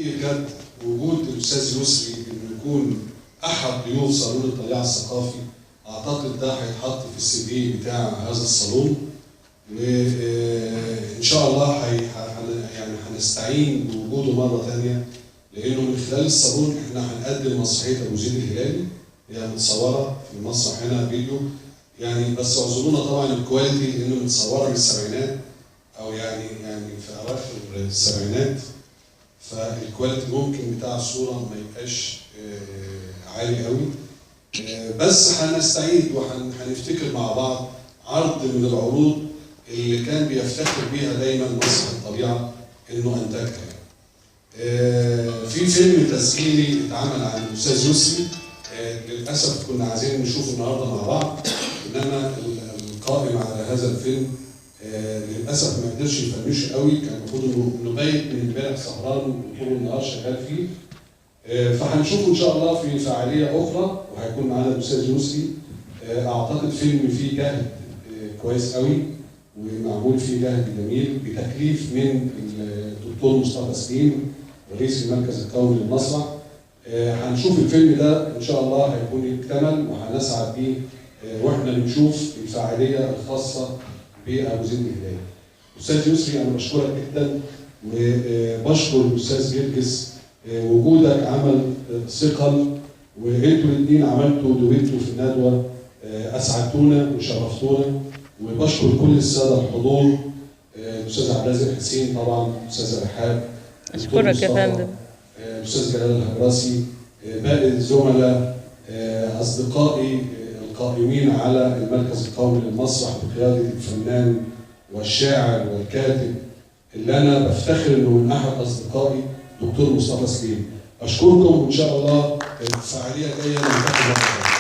كانت وجود الاستاذ يسري انه يكون احد ضيوف صالون الطليعه الثقافي، اعتقد ده هيتحط في السي في بتاع هذا الصالون، وان شاء الله يعني هنستعين بوجوده مره ثانيه، لانه من خلال الصالون احنا هنقدم مسرحيه ابو زيد الهلالي، هي متصوره في المسرح هنا فيديو، يعني بس اعذرونا طبعا الكواليتي لانه متصوره من السبعينات او يعني في اواخر السبعينات، فالكواليتي ممكن بتاع الصوره ما يبقاش عالي قوي، بس هنستعيد وهنفتكر مع بعض عرض من العروض اللي كان بيفتخر بيها دايما مسرح الطبيعه انه انتجها. في فيلم تسجيلي اتعمل عن الاستاذ يسري، للاسف كنا عايزين نشوفه النهارده مع بعض، انما القائم على هذا الفيلم للاسف ما قدرش يفنشه قوي، كان المفروض انه بايت من امبارح سهران وطول النهار شغال فيه. فهنشوفه ان شاء الله في فعاليه اخرى، وهيكون معانا الاستاذ يسري. اعتقد فيلم فيه جهد كويس قوي، ومعمول فيه جهد جميل بتكليف من الدكتور مصطفى سليم رئيس المركز القومي للمسرح. هنشوف الفيلم ده ان شاء الله هيكون اكتمل وهنسعد بيه واحنا بنشوف الفعاليه الخاصه بابو زيد الهلالي. استاذ يسري انا بشكرك جدا، وبشكر الاستاذ جرجس، وجودك عمل ثقل، وانتوا الاثنين عملتوا دويتو في الندوه، اسعدتونا وشرفتونا، وبشكر كل الساده الحضور، الاستاذ عبد الرازق حسين طبعا، الاستاذ رحاب، اشكرك يا فندم، الاستاذ جلال الهجراسي، باقي الزملاء، اصدقائي القائمين على المركز القومي للمسرح بقياده الفنان والشاعر والكاتب اللي انا بفتخر انه من احد اصدقائي دكتور مصطفى سليم. اشكركم وان شاء الله الفعاليه جايه نلتقي.